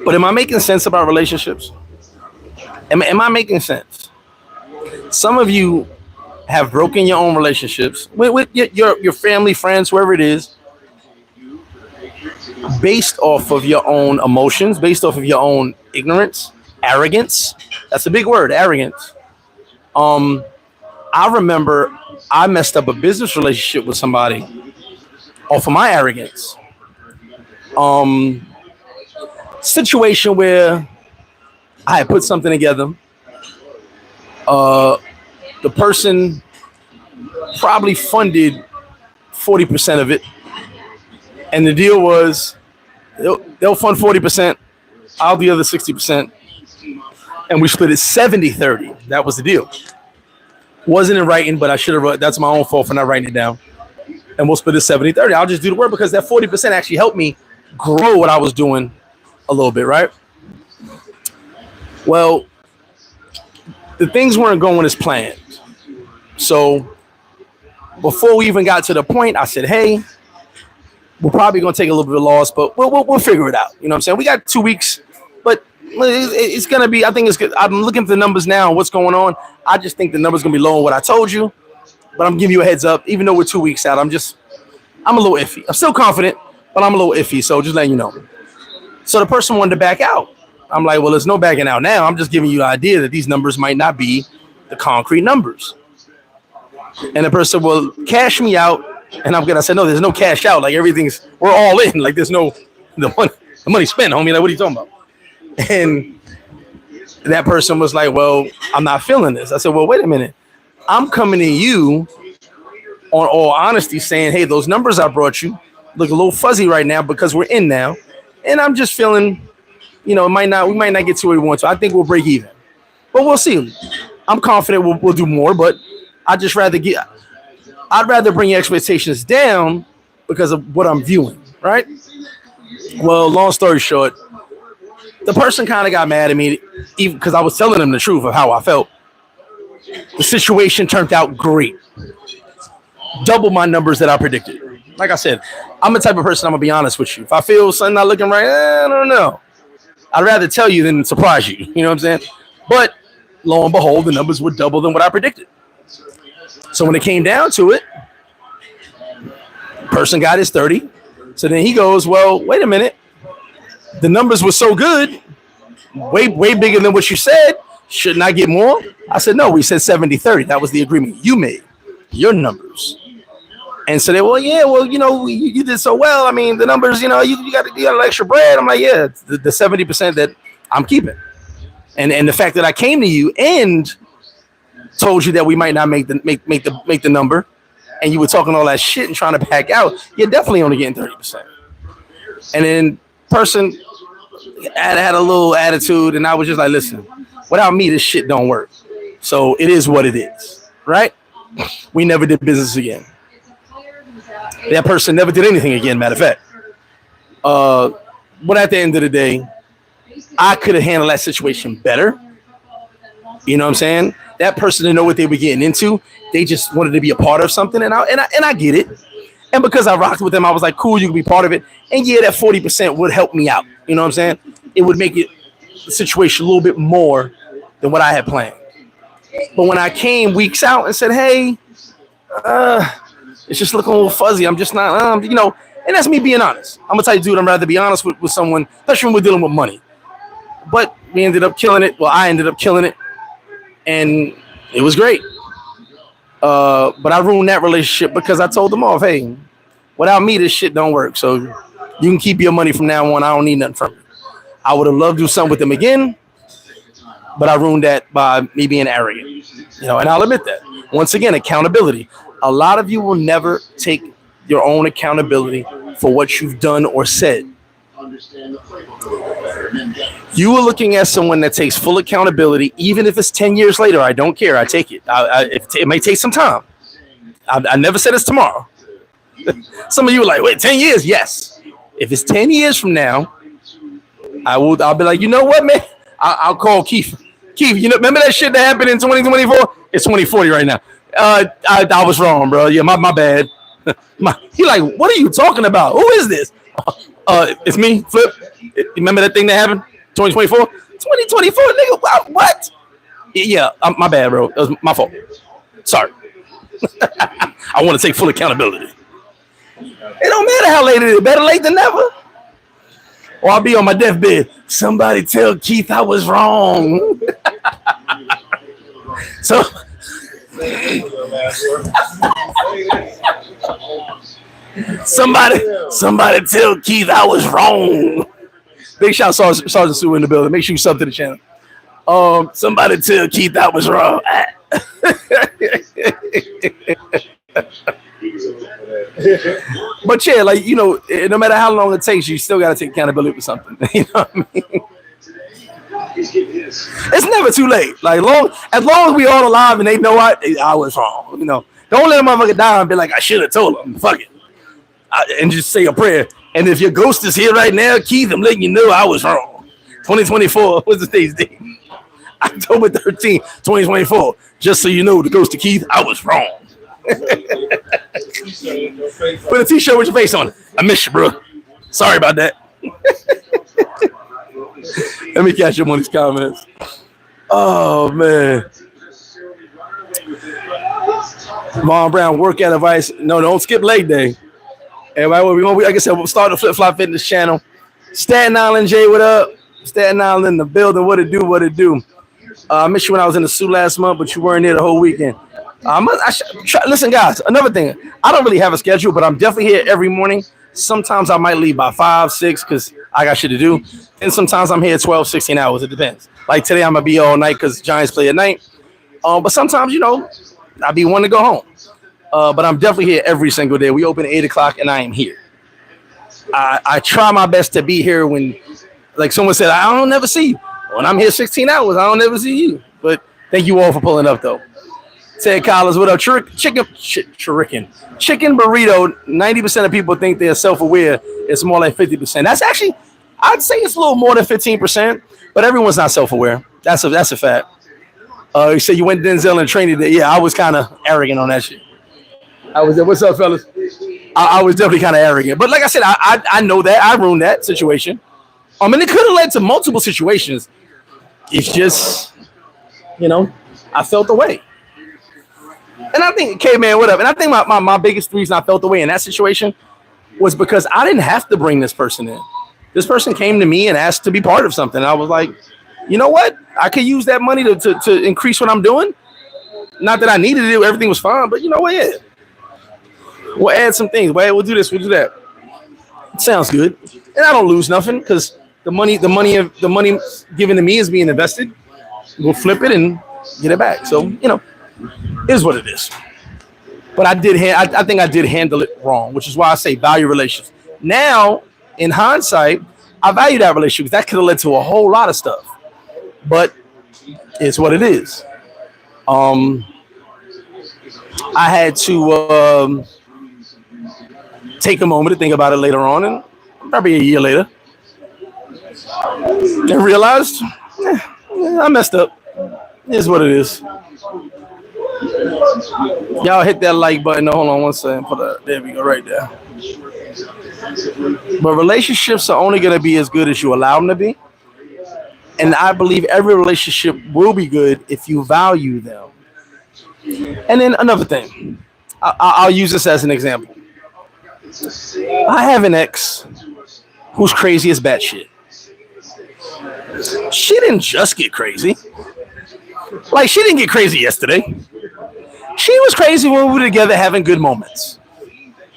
But am I making sense about relationships? Am I making sense? Some of you have broken your own relationships with your family, friends, whoever it is, based off of your own emotions, based off of your own ignorance, arrogance. That's a big word, arrogance. I remember I messed up a business relationship with somebody off of my arrogance. situation where I had put something together. The person probably funded 40% of it, and the deal was they'll fund 40%, I'll the other 60%, and we split it 70-30. That was the deal. Wasn't in writing, but I should have wrote. That's my own fault for not writing it down. And we'll split it 70-30. I'll just do the work because that 40% actually helped me grow what I was doing a little bit, right? Well, the things weren't going as planned. So before we even got to the point, I said, hey, we're probably going to take a little bit of loss, but we'll figure it out. You know what I'm saying? We got 2 weeks, but it's going to be, I think it's good. I'm looking at the numbers now and what's going on. I just think the number's going to be low on what I told you, but I'm giving you a heads up. Even though we're 2 weeks out, I'm a little iffy. I'm still confident, but I'm a little iffy. So just letting you know. So the person wanted to back out. I'm like, well, there's no backing out now. I'm just giving you an idea that these numbers might not be the concrete numbers. And the person said, well, cash me out. And I said, no, there's no cash out. Like we're all in. Like there's no, the money spent, homie. Like, what are you talking about? And that person was like, well, I'm not feeling this. I said, well, wait a minute. I'm coming to you on all honesty saying, hey, those numbers I brought you look a little fuzzy right now because we're in now. And I'm just feeling, we might not get to where we want to. I think we'll break even. But we'll see. I'm confident we'll do more, but I'd rather bring your expectations down because of what I'm viewing, right? Well, long story short, the person kind of got mad at me even because I was telling them the truth of how I felt. The situation turned out great. Double my numbers that I predicted. Like I said, I'm the type of person, I'm going to be honest with you. If I feel something not looking right, I don't know. I'd rather tell you than surprise you. You know what I'm saying? But lo and behold, the numbers were double than what I predicted. So when it came down to it, person got his 30. So then he goes, well, wait a minute. The numbers were so good, way bigger than what you said. Shouldn't I get more? I said, no, we said 70-30. That was the agreement you made, your numbers. And so they, well, yeah, well, you did so well. I mean, the numbers, you got an extra bread. I'm like, yeah, the 70% that I'm keeping. And the fact that I came to you and told you that we might not make the number, and you were talking all that shit and trying to back out, you're definitely only getting 30%. And then person had a little attitude, and I was just like, listen, without me, this shit don't work. So it is what it is, right? We never did business again. That person never did anything again, matter of fact. But at the end of the day, I could have handled that situation better. You know what I'm saying? That person didn't know what they were getting into. They just wanted to be a part of something, and I get it. And because I rocked with them, I was like, cool, you can be part of it. And yeah, that 40% would help me out. You know what I'm saying? It would make the situation a little bit more than what I had planned. But when I came weeks out and said, hey, it's just looking a little fuzzy. I'm just not, and that's me being honest. I'm a type of dude, I'd rather be honest with someone, especially when we're dealing with money. But we ended up killing it. Well, I ended up killing it. And it was great. But I ruined that relationship because I told them off, hey, without me, this shit don't work. So you can keep your money from now on. I don't need nothing from you. I would have loved to do something with them again, but I ruined that by me being arrogant. And I'll admit that. Once again, accountability. A lot of you will never take your own accountability for what you've done or said. You are looking at someone that takes full accountability, even if it's 10 years later. I don't care. I take it. It may take some time. I never said it's tomorrow. Some of you are like, wait, 10 years? Yes. If it's 10 years from now, I'll be like, you know what, man? I'll call Keith. Keith, remember that shit that happened in 2024? It's 2040 right now. I was wrong, bro. Yeah, my bad. He like, what are you talking about? Who is this? It's me, Flip. Remember that thing that happened? 2024? 2024, nigga. What? Yeah, my bad, bro. That was my fault. Sorry. I want to take full accountability. It don't matter how late it is. Better late than never. Or I'll be on my deathbed. Somebody tell Keith I was wrong. So somebody tell Keith I was wrong. Big shout Sergeant Sue in the building. Make sure you sub to the channel. Somebody tell Keith I was wrong. But yeah, like, you know, no matter how long it takes, you still got to take accountability for something. You know what I mean? It's never too late. Like, as long as we all alive and they know I was wrong. You know, don't let a motherfucker die and be like, I should have told him. Fuck it. And just say a prayer. And if your ghost is here right now, Keith, I'm letting you know I was wrong. 2024, what's the day's date? October 13th, 2024. Just so you know, the ghost of Keith, I was wrong. Put a t-shirt with your face on it. I miss you, bro. Sorry about that. Let me catch up on these comments. Oh, man. Vaughn Brown, workout advice. No, don't skip leg day. Everybody, like I said, we'll start the Flip-Flop Fitness channel. Staten Island, Jay, what up? Staten Island in the building. What it do? I missed you when I was in the Sioux last month, but you weren't there the whole weekend. Listen, guys, another thing. I don't really have a schedule, but I'm definitely here every morning. Sometimes I might leave by 5, 6 because I got shit to do. And sometimes I'm here 12, 16 hours. It depends. Like today, I'm going to be all night because Giants play at night. But sometimes, you know, I'll be wanting to go home. But I'm definitely here every single day. We open at 8 o'clock and I am here. I try my best to be here when, like someone said, I don't never see you. When I'm here 16 hours, I don't never see you. But thank you all for pulling up, though. Ted Collins, what up? Chicken burrito. 90% of people think they're self-aware. It's more like 50%. That's actually, I'd say it's a little more than 15%, but everyone's not self-aware. That's a fact. You said you went to Denzel and trained it. Yeah, I was kind of arrogant on that shit. I was there. What's up, fellas? I was definitely kind of arrogant. But like I said, I know that. I ruined that situation. And it could have led to multiple situations. It's just, you know, I felt the way. And I think, K-Man, what up? And I think my biggest reason I felt the way in that situation was because I didn't have to bring this person in. This person came to me and asked to be part of something. And I was like, you know what? I could use that money to increase what I'm doing. Not that I needed it. Everything was fine. But you know what? Yeah. We'll add some things. We'll do this. We'll do that. It sounds good. And I don't lose nothing because the money given to me is being invested. We'll flip it and get it back. So, you know, it is what it is. But I think I did handle it wrong, which is why I say value relationships. Now, in hindsight, I value that relationship because that could have led to a whole lot of stuff. But it's what it is. I had to take a moment to think about it later on, and probably a year later, and realized I messed up. It is what it is. Y'all hit that like button. Hold on one second. There we go, right there. But relationships are only going to be as good as you allow them to be. And I believe every relationship will be good if you value them. And then another thing. I'll use this as an example. I have an ex who's crazy as batshit. She didn't just get crazy. Like, she didn't get crazy yesterday. She was crazy when we were together having good moments.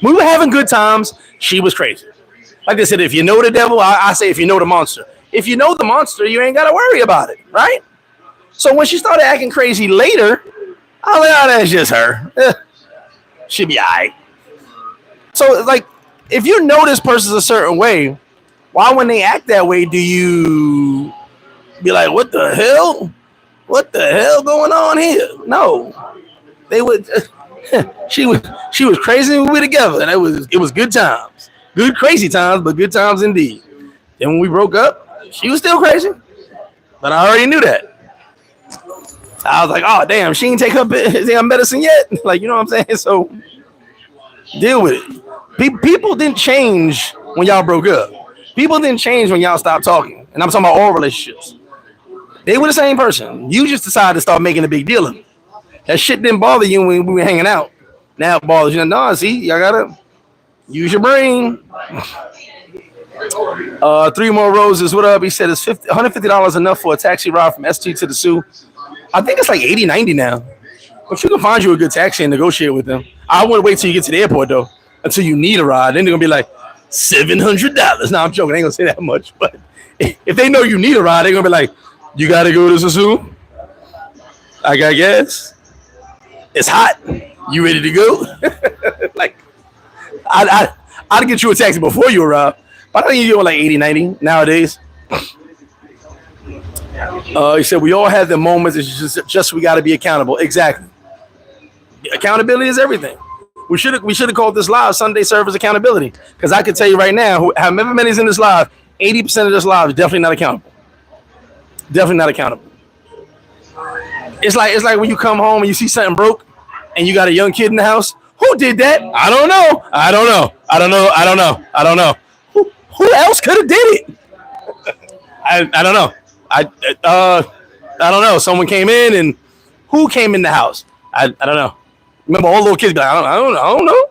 We were having good times. She was crazy. Like they said, if you know the devil, I say if you know the monster. If you know the monster, you ain't got to worry about it, right? So when she started acting crazy later, I was like, oh, that's just her. She'll be all right. So, like, if you know this person's a certain way, why when they act that way do you be like, what the hell? What the hell going on here? No. They would she was crazy when we were together, and it was good times. Good crazy times, but good times indeed. Then when we broke up, she was still crazy. But I already knew that. I was like, oh damn, she ain't take her medicine yet. Like, you know what I'm saying? So deal with it. People didn't change when y'all broke up. People didn't change when y'all stopped talking. And I'm talking about all relationships. They were the same person. You just decided to start making a big deal of it. That shit didn't bother you when we were hanging out. Now it bothers you. No, see, y'all gotta use your brain. 3 more roses. What up? He said it's $150 enough for a taxi ride from ST to the Sioux. I think it's like $80, $90 now. But you can find you a good taxi and negotiate with them. I wouldn't wait till you get to the airport though, until you need a ride. Then they're gonna be like $700. No, I'm joking. I ain't gonna say that much, but if they know you need a ride, they're gonna be like, you gotta go to Sosua. I got gas. It's hot. You ready to go? Like, I'd get you a taxi before you arrive. But I think you're like 80, 90 nowadays. He said, we all have the moments. It's just we got to be accountable. Exactly. Accountability is everything. We should have called this live Sunday Service Accountability, because I can tell you right now, however many is in this live, 80% of this live is definitely not accountable. Definitely not accountable. It's like when you come home and you see something broke, and you got a young kid in the house. Who did that? I don't know. Who else could have did it? I don't know. I don't know. Someone came in, and who came in the house? I don't know. Remember, all little kids be like, I don't know.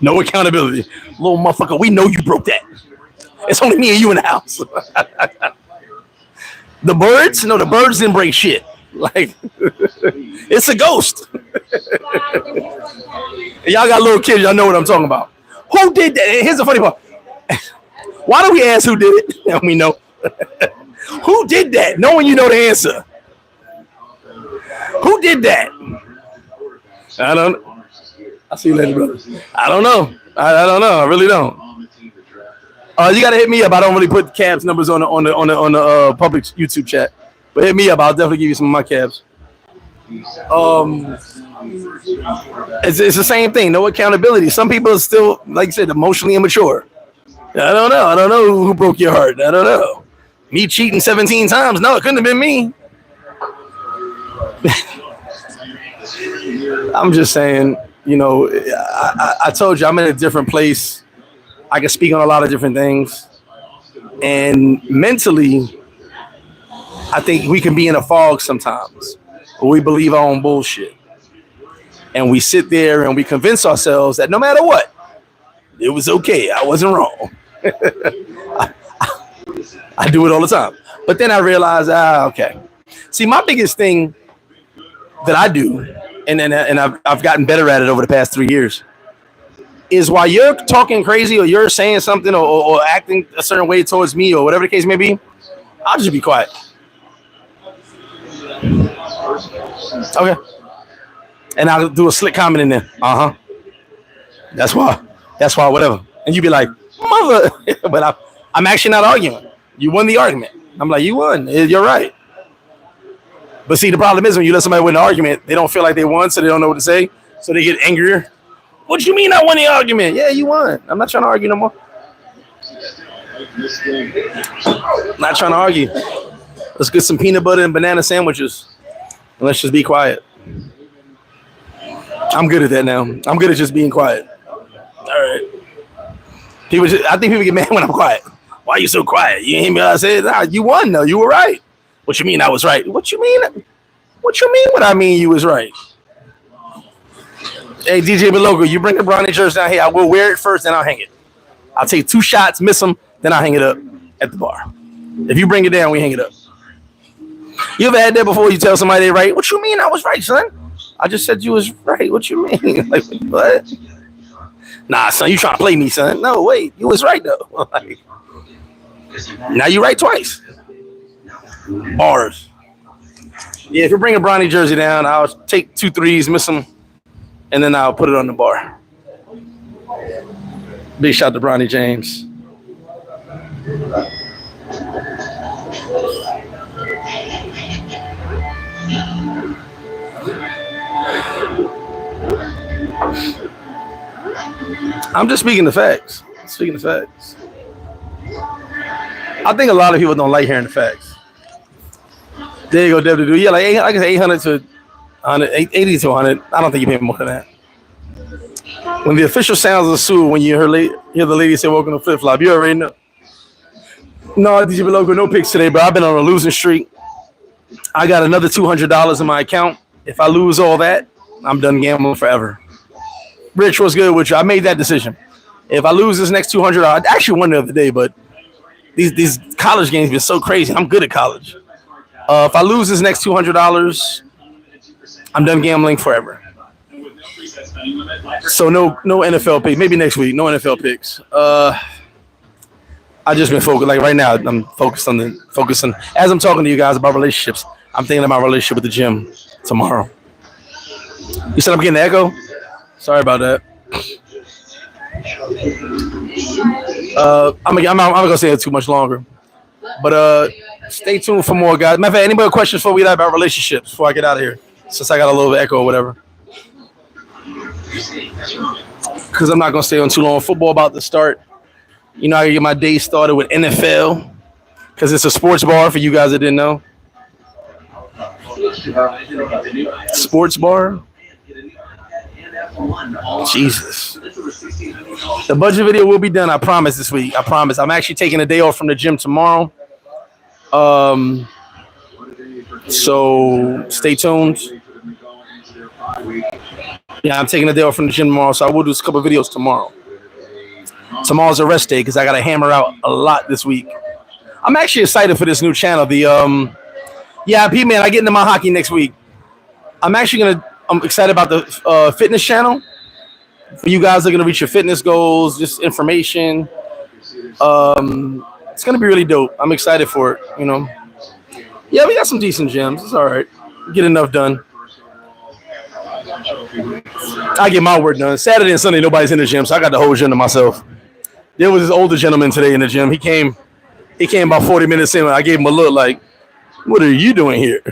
No accountability. Little motherfucker, we know you broke that. It's only me and you in the house. The birds? No, the birds didn't break shit. Like, it's a ghost. Y'all got little kids, y'all know what I'm talking about. Who did that? Here's the funny part. Why do we ask who did it? And we know. Who did that? Knowing you know the answer. Who did that? I don't know. I'll see you later, brother. I don't know. I don't know. I really don't. You gotta hit me up. I don't really put cabs numbers on the public YouTube chat, but hit me up. I'll definitely give you some of my cabs. It's the same thing. No accountability. Some people are still, like you said, emotionally immature. I don't know. I don't know who broke your heart. I don't know. Me cheating 17 times? No, it couldn't have been me. I'm just saying, you know, I told you I'm in a different place. I can speak on a lot of different things. And mentally, I think we can be in a fog sometimes. We believe our own bullshit. And we sit there and we convince ourselves that no matter what, it was okay. I wasn't wrong. I do it all the time. But then I realize, okay. See, my biggest thing that I do, and I've gotten better at it over the past 3 years, is while you're talking crazy or you're saying something or acting a certain way towards me or whatever the case may be, I'll just be quiet. Okay. And I'll do a slick comment in there. That's why, whatever. And you be like, mother. But I'm actually not arguing. You won the argument. I'm like, you won. You're right. But see, the problem is when you let somebody win an argument, they don't feel like they won, so they don't know what to say. So they get angrier. What you mean I won the argument? Yeah, you won. I'm not trying to argue no more. Not trying to argue. Let's get some peanut butter and banana sandwiches. And let's just be quiet. I'm good at that now. I'm good at just being quiet. All right. I think people get mad when I'm quiet. Why are you so quiet? You ain't hear me when I said, nah, you won though. You were right. What you mean I was right? What you mean? What you mean when I mean you was right? Hey, DJ Belogo, you bring the brownie jersey down here. I will wear it first, then I'll hang it. I'll take 2 shots, miss them, then I'll hang it up at the bar. If you bring it down, we hang it up. You ever had that before? You tell somebody they're right? What you mean I was right, son? I just said you was right. What you mean? Like, what? Nah, son, you trying to play me, son. No, wait. You was right, though. Like, now you right twice. Bars. Yeah, if you bring a brownie jersey down, I'll take 2 threes, miss them, and then I'll put it on the bar. Big shout to Bronny James. I'm just speaking the facts. Speaking the facts. I think a lot of people don't like hearing the facts. There you go, WWE. Yeah, like I can say 800 to 100, 80 to 100. I don't think you pay more than that. When the official sounds of Sue, when you hear the lady say, welcome to FlipFlop, you already know. No, DJ Belogo, no picks today, but I've been on a losing streak. I got another $200 in my account. If I lose all that, I'm done gambling forever. Rich, what's good with you? I made that decision. If I lose this next $200, I actually won the other day, but these college games have been so crazy. I'm good at college. If I lose this next $200, I'm done gambling forever. So no NFL picks. Maybe next week. No NFL picks. I just been focused. Like right now, I'm focusing as I'm talking to you guys about relationships. I'm thinking about relationship with the gym tomorrow. You said I'm getting the echo. Sorry about that. I'm not gonna say it too much longer, but stay tuned for more, guys. Matter of fact, any more questions before we talk about relationships before I get out of here? Since I got a little bit of echo or whatever. Because I'm not gonna stay on too long. Football about to start. You know, I get my day started with NFL because it's a sports bar for you guys that didn't know. Sports bar. Jesus. The budget video will be done, I promise, this week. I promise. I'm actually taking a day off from the gym tomorrow. So stay tuned. Yeah, I'm taking a day off from the gym tomorrow, so I will do a couple of videos tomorrow. Tomorrow's a rest day because I got to hammer out a lot this week. I'm actually excited for this new channel. Yeah, P-Man, I get into my hockey next week. I'm excited about the fitness channel. For you guys that are going to reach your fitness goals, just information. It's going to be really dope. I'm excited for it, you know. Yeah, we got some decent gyms. It's all right. Get enough done. I get my work done. Saturday and Sunday, nobody's in the gym, so I got the whole gym to myself. There was this older gentleman today in the gym. He came about 40 minutes in. I gave him a look like, what are you doing here?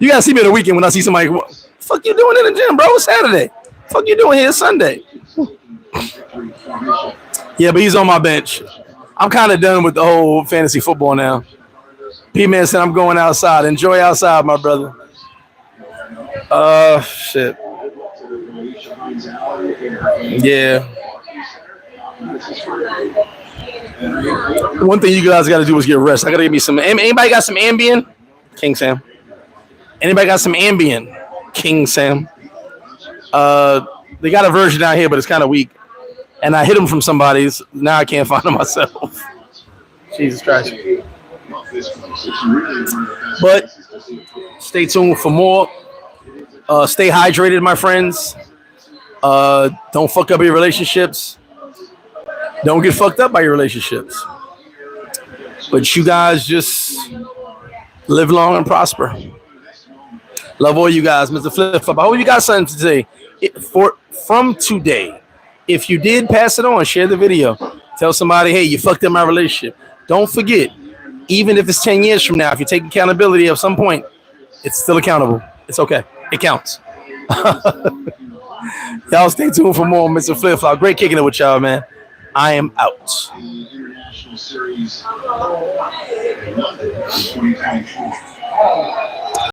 You got to see me on the weekend when I see somebody, what the fuck you doing in the gym, bro? It's Saturday. What the fuck you doing here? It's Sunday. Yeah, but he's on my bench. I'm kind of done with the whole fantasy football now. P-Man said I'm going outside. Enjoy outside, my brother. Shit. Yeah. One thing you guys got to do is get rest. I got to give me some. Anybody got some Ambien? King Sam. Anybody got some Ambien? King Sam. They got a version out here, but it's kind of weak. And I hid them from somebody's. Now I can't find them myself. Jesus Christ. But stay tuned for more. Stay hydrated, my friends. Don't fuck up your relationships. Don't get fucked up by your relationships. But you guys just live long and prosper. Love all you guys, MrFlipFlop. I hope you got something today. From today, if you did, pass it on. Share the video. Tell somebody, hey, you fucked up my relationship. Don't forget, even if it's 10 years from now, if you take accountability at some point, it's still accountable. It's okay. It counts. Y'all stay tuned for more MrFlipFlop. Great kicking it with y'all, man. I am out. International Series London 2024.